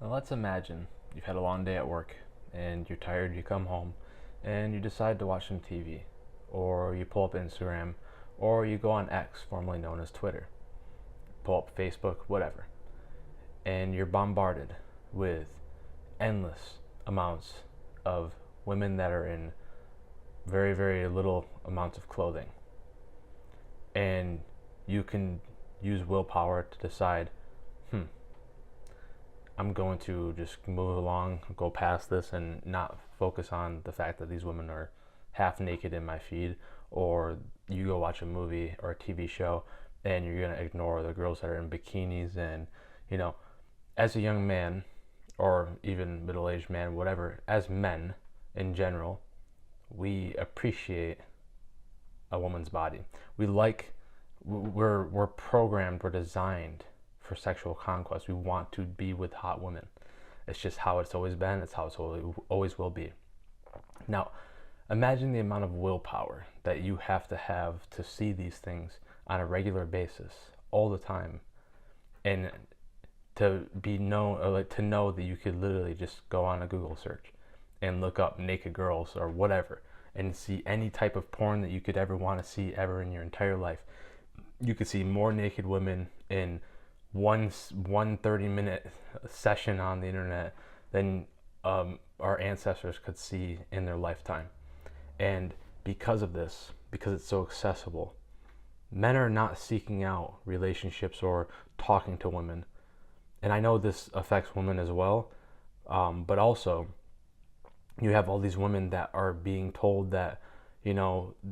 Now let's imagine you've had a long day at work and you're tired, you come home and you decide to watch some TV, or you pull up Instagram, or you go on X, formerly known as Twitter, pull up Facebook, whatever, and you're bombarded with endless amounts of women that are in very, very little amounts of clothing. And you can use willpower to decide, I'm going to just move along, go past this, and not focus on the fact that these women are half naked in my feed. Or you go watch a movie or a TV show and you're going to ignore the girls that are in bikinis. And, you know, as a young man, or even middle aged man, whatever, as men in general, we appreciate a woman's body. We like, we're programmed, we're designed for sexual conquest. We want to be with hot women. It's just how it's always been. It's how it always will be. Now, imagine the amount of willpower that you have to see these things on a regular basis, all the time, and to be known, or like to know that you could literally just go on a Google search and look up naked girls or whatever, and see any type of porn that you could ever want to see ever in your entire life. You could see more naked women in one 30-minute session on the internet than our ancestors could see in their lifetime. And because of this, because it's so accessible, men are not seeking out relationships or talking to women. And I know this affects women as well, but also you have all these women that are being told that,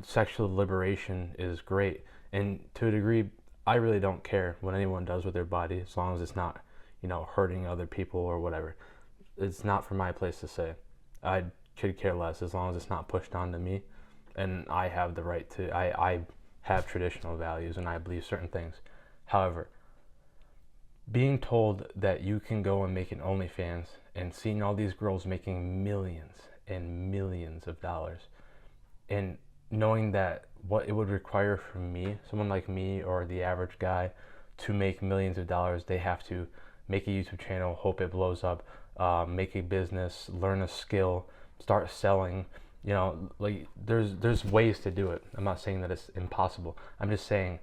sexual liberation is great. And to a degree, I really don't care what anyone does with their body, as long as it's not, hurting other people or whatever. It's not for my place to say. I could care less, as long as it's not pushed onto me. And I have the right to, I have traditional values and I believe certain things. However, being told that you can go and make an OnlyFans and seeing all these girls making millions and millions of dollars, and knowing that what it would require from me, someone like me or the average guy, to make millions of dollars, they have to make a YouTube channel, hope it blows up, make a business, learn a skill, start selling. Like there's ways to do it. I'm not saying that it's impossible. I'm just saying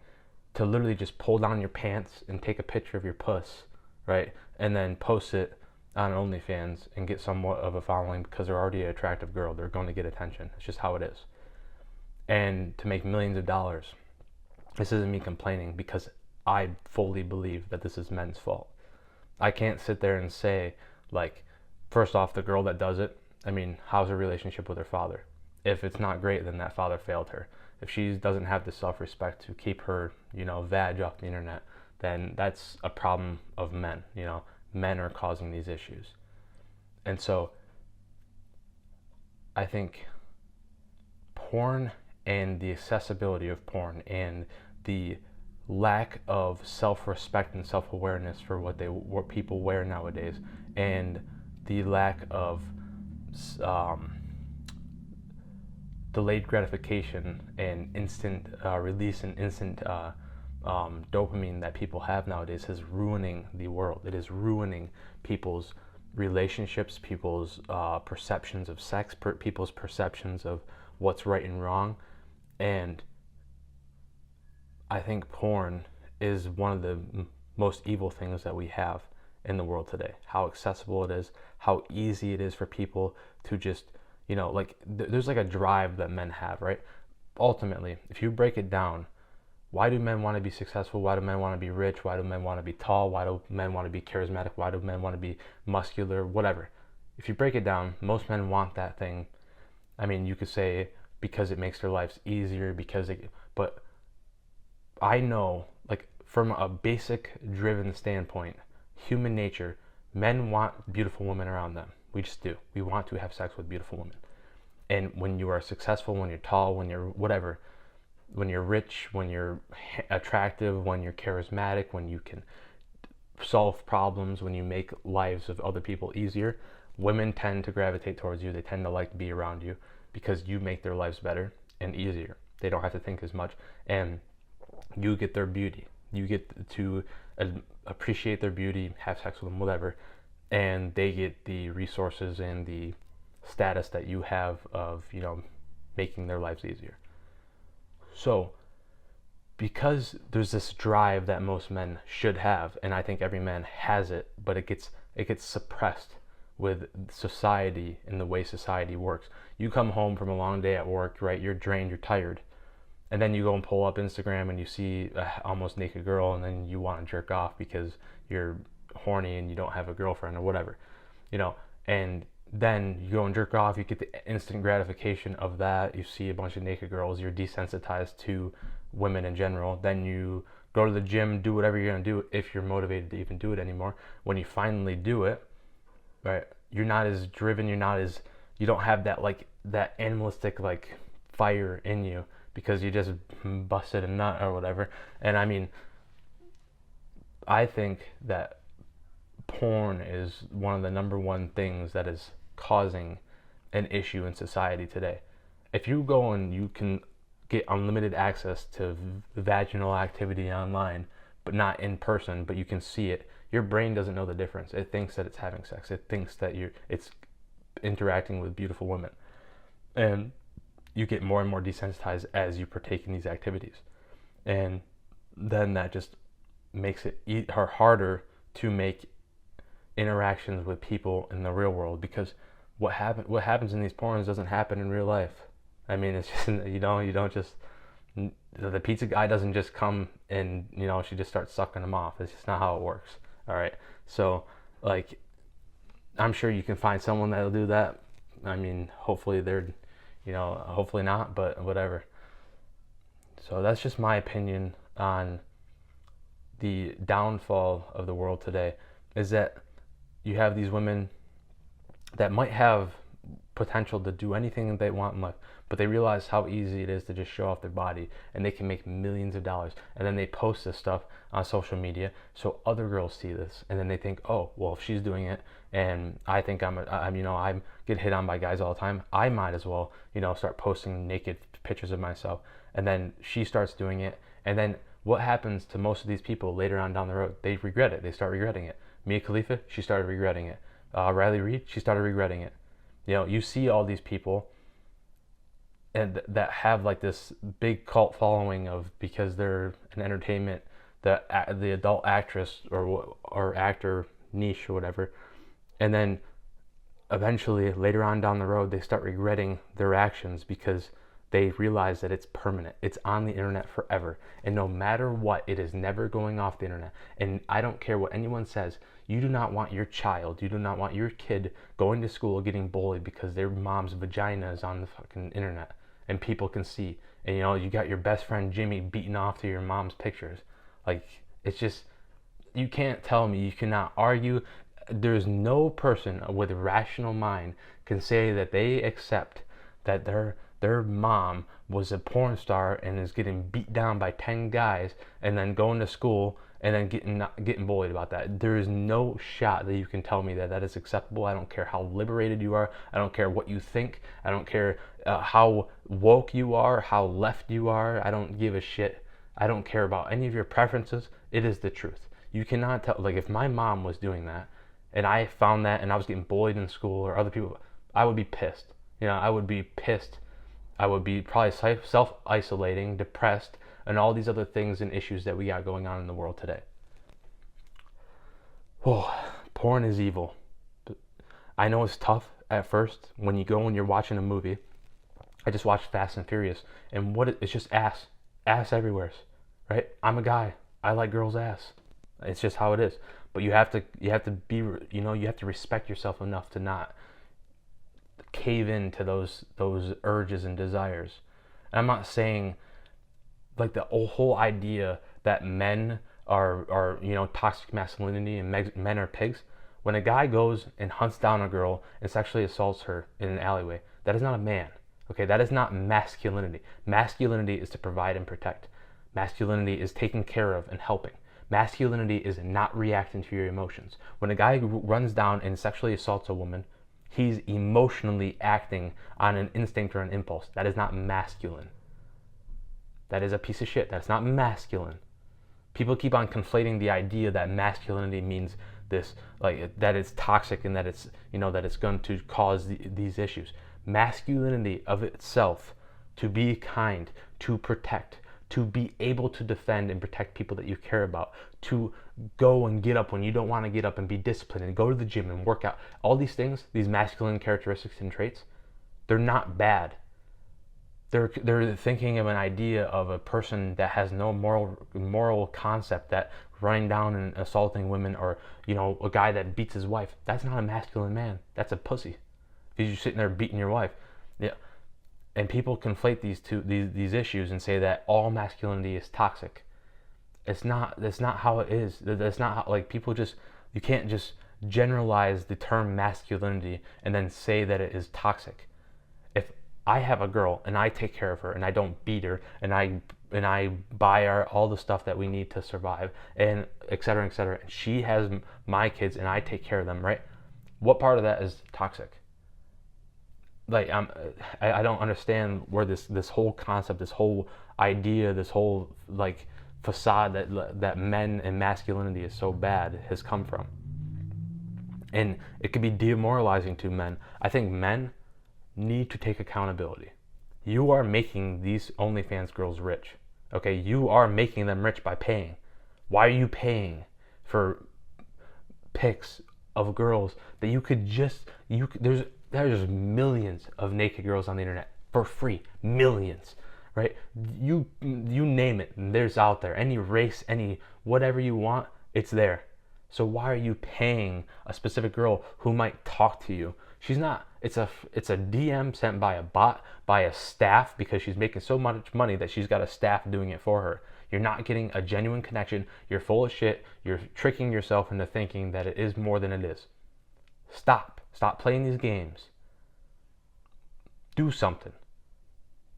to literally just pull down your pants and take a picture of your puss, right? And then post it on OnlyFans and get somewhat of a following because they're already an attractive girl. They're going to get attention. It's just how it is. And to make millions of dollars. This isn't me complaining, because I fully believe that this is men's fault. I can't sit there and say, like, first off, the girl that does it, how's her relationship with her father? If it's not great, then that father failed her. If she doesn't have the self-respect to keep her, vag off the internet, then that's a problem of men. Men are causing these issues. And so I think porn and the accessibility of porn and the lack of self-respect and self-awareness for what people wear nowadays, and the lack of delayed gratification and instant release and instant dopamine that people have nowadays is ruining the world. It is ruining people's relationships, people's perceptions of sex, people's perceptions of what's right and wrong. And I think porn is one of the most evil things that we have in the world today. How accessible it is, how easy it is for people to just, there's like a drive that men have, right? Ultimately, if you break it down, why do men want to be successful? Why do men want to be rich? Why do men want to be tall? Why do men want to be charismatic? Why do men want to be muscular? Whatever. If you break it down, most men want that thing. You could say because it makes their lives easier, but I know, like, from a basic driven standpoint, human nature, men want beautiful women around them. We just do. We want to have sex with beautiful women. And when you are successful, when you're tall, when you're whatever, when you're rich, when you're attractive, when you're charismatic, when you can solve problems, when you make lives of other people easier, women tend to gravitate towards you. They tend to like to be around you because you make their lives better and easier. They don't have to think as much, and you get their beauty. You get to appreciate their beauty, have sex with them, whatever. and they get the resources and the status that you have of, making their lives easier. So because there's this drive that most men should have, and I think every man has it, but it gets suppressed with society and the way society works. You come home from a long day at work, right? You're drained, you're tired, and then you go and pull up Instagram and you see a almost naked girl, and then you want to jerk off because you're horny and you don't have a girlfriend or whatever, and then you go and jerk off, you get the instant gratification of that, you see a bunch of naked girls, you're desensitized to women in general, then you go to the gym, do whatever you're going to do if you're motivated to even do it anymore. When you finally do it, right, you're not as driven, you don't have that animalistic fire in you because you just busted a nut or whatever. And I mean, I think that porn is one of the number one things that is causing an issue in society today. If you go and you can get unlimited access to vaginal activity online, but not in person, but you can see it, your brain doesn't know the difference. It thinks that it's having sex. It thinks that it's interacting with beautiful women. And you get more and more desensitized as you partake in these activities. And then that just makes it harder to make interactions with people in the real world, because what happens in these porns doesn't happen in real life. I mean, it's just, you don't just, the pizza guy doesn't just come and, she just starts sucking them off. It's just not how it works. All right. So I'm sure you can find someone that'll do that. I mean, hopefully they're, hopefully not, but whatever. So that's just my opinion on the downfall of the world today, is that you have these women that might have potential to do anything that they want in life, but they realize how easy it is to just show off their body, and they can make millions of dollars, and then they post this stuff on social media so other girls see this, and then they think, oh, well, if she's doing it and I think I'm get hit on by guys all the time, I might as well start posting naked pictures of myself. And then she starts doing it, and then what happens to most of these people later on down the road? They regret it. They start regretting it. Mia Khalifa, she started regretting it. Riley Reid, she started regretting it. You see all these people and that have this big cult following because they're an entertainment, the adult actress or actor niche or whatever, and then eventually later on down the road they start regretting their actions because they realize that it's permanent. It's on the internet forever. And no matter what, it is never going off the internet. And I don't care what anyone says. You do not want your child, you do not want your kid going to school getting bullied because their mom's vagina is on the fucking internet and people can see. And you got your best friend Jimmy beating off to your mom's pictures. It's just, you can't tell me, you cannot argue. There's no person with a rational mind can say that they accept that their mom was a porn star and is getting beat down by 10 guys and then going to school and then getting bullied about that. There is no shot that you can tell me that is acceptable. I don't care how liberated you are. I don't care what you think. I don't care how woke you are, how left you are. I don't give a shit. I don't care about any of your preferences. It is the truth. You cannot tell, if my mom was doing that and I found that and I was getting bullied in school or other people, I would be pissed. I would be pissed. I would be probably self-isolating, depressed, and all these other things and issues that we got going on in the world today. Oh, porn is evil. I know it's tough at first when you go and you're watching a movie. I just watched Fast and Furious, and it's just ass everywhere, right? I'm a guy. I like girls' ass. It's just how it is. But you have to be, you have to respect yourself enough to not cave into those urges and desires. And I'm not saying the whole idea that men are toxic masculinity and men are pigs. When a guy goes and hunts down a girl and sexually assaults her in an alleyway, that is not a man. Okay, that is not masculinity. Masculinity is to provide and protect. Masculinity is taking care of and helping. Masculinity is not reacting to your emotions. When a guy runs down and sexually assaults a woman, he's emotionally acting on an instinct or an impulse. That is not masculine. That is a piece of shit. That's not masculine. People keep on conflating the idea that masculinity means this, like, that it's toxic and that it's, that it's going to cause these issues. Masculinity of itself, to be kind, to protect, to be able to defend and protect people that you care about, to go and get up when you don't want to get up and be disciplined and go to the gym and work out. All these things, these masculine characteristics and traits, they're not bad. They're thinking of an idea of a person that has no moral concept, that running down and assaulting women, or a guy that beats his wife. That's not a masculine man. That's a pussy. Because you're sitting there beating your wife. Yeah. And people conflate these issues and say that all masculinity is toxic. It's not. That's not how it is. That's not how, like, people just, you can't just generalize the term masculinity and then say that it is toxic. If I have a girl and I take care of her and I don't beat her and I buy her all the stuff that we need to survive, and et cetera, and she has my kids and I take care of them, right? What part of that is toxic? Like, I don't understand where this whole concept, this whole idea, this whole, like, facade that men and masculinity is so bad has come from. And it could be demoralizing to men. I think men need to take accountability. You are making these OnlyFans girls rich. Okay, you are making them rich by paying. Why are you paying for pics of girls that you could just, there's millions of naked girls on the internet for free, millions, right? You name it, there's out there. Any race, any whatever you want, it's there. So why are you paying a specific girl who might talk to you? She's not. It's a DM sent by a bot, by a staff, because she's making so much money that she's got a staff doing it for her. You're not getting a genuine connection. You're full of shit. You're tricking yourself into thinking that it is more than it is. Stop playing these games. Do something.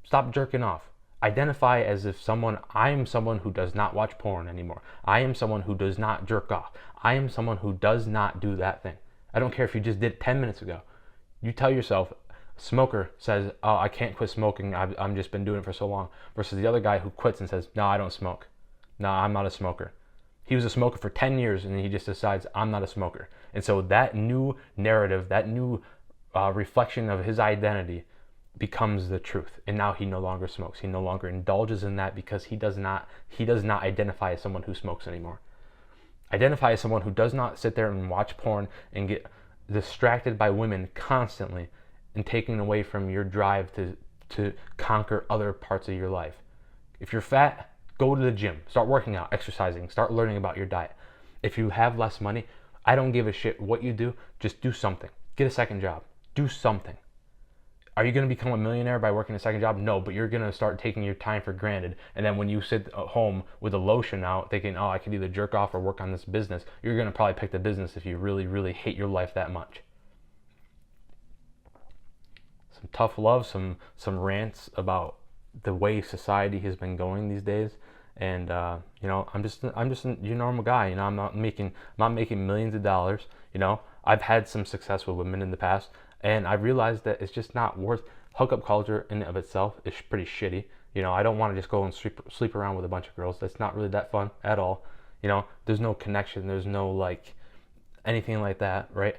Stop jerking off. Identify as if I am someone who does not watch porn anymore. I am someone who does not jerk off. I am someone who does not do that thing. I don't care if you just did it 10 minutes ago. You tell yourself, smoker says, oh, I can't quit smoking. I've just been doing it for so long. Versus the other guy who quits and says, no, I don't smoke. No, I'm not a smoker. He was a smoker for 10 years and he just decides, I'm not a smoker. And so that new narrative, that new reflection of his identity becomes the truth. And now he no longer smokes. He no longer indulges in that because he does not identify as someone who smokes anymore. Identify as someone who does not sit there and watch porn and get distracted by women constantly and taken away from your drive to conquer other parts of your life. If you're fat, go to the gym. Start working out, exercising. Start learning about your diet. If you have less money, I don't give a shit what you do. Just do something. Get a second job. Do something. Are you going to become a millionaire by working a second job? No, but you're going to start taking your time for granted. And then when you sit at home with a lotion out thinking, oh, I could either jerk off or work on this business, you're going to probably pick the business if you really, really hate your life that much. Some tough love, some rants about the way society has been going these days. And I'm just your normal guy. I'm not making millions of dollars. I've had some success with women in the past. And I realized that it's just not worth. Hookup culture in and of itself is pretty shitty. I don't want to just go and sleep around with a bunch of girls. That's not really that fun at all. There's no connection. There's no, like, anything like that, right?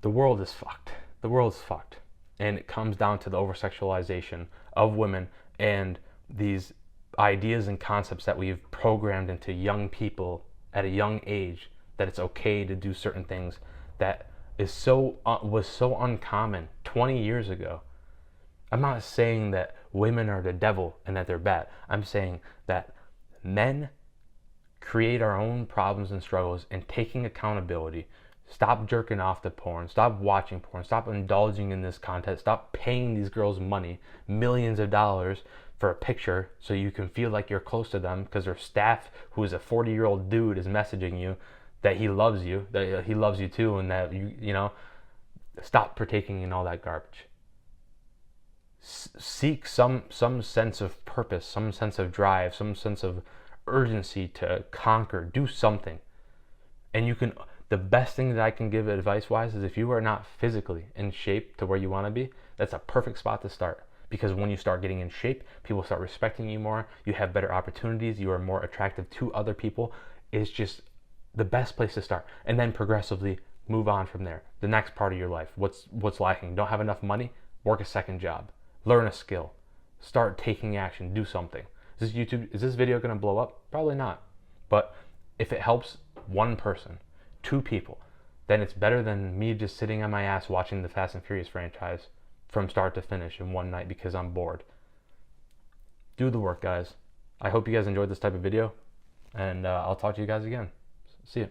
The world is fucked. The world's fucked. And it comes down to the over-sexualization of women and these ideas and concepts that we've programmed into young people at a young age, that it's okay to do certain things that was so uncommon 20 years ago. I'm not saying that women are the devil and that they're bad. I'm saying that men create our own problems and struggles, and taking accountability. Stop jerking off to porn. Stop watching porn. Stop indulging in this content. Stop paying these girls money, millions of dollars, for a picture so you can feel like you're close to them because their staff, who is a 40-year-old dude, is messaging you that he loves you, that he loves you too, and that stop partaking in all that garbage. Seek some sense of purpose, some sense of drive, some sense of urgency to conquer. Do something. And the best thing that I can give advice-wise is, if you are not physically in shape to where you want to be, that's a perfect spot to start. Because when you start getting in shape, people start respecting you more. You have better opportunities. You are more attractive to other people. It's just the best place to start, and then progressively move on from there. The next part of your life, what's lacking? Don't have enough money? Work a second job, learn a skill, start taking action, do something. Is this video going to blow up? Probably not. But if it helps one person, two people, then it's better than me just sitting on my ass watching the Fast and Furious franchise from start to finish in one night because I'm bored. Do the work, guys. I hope you guys enjoyed this type of video, and I'll talk to you guys again. See you.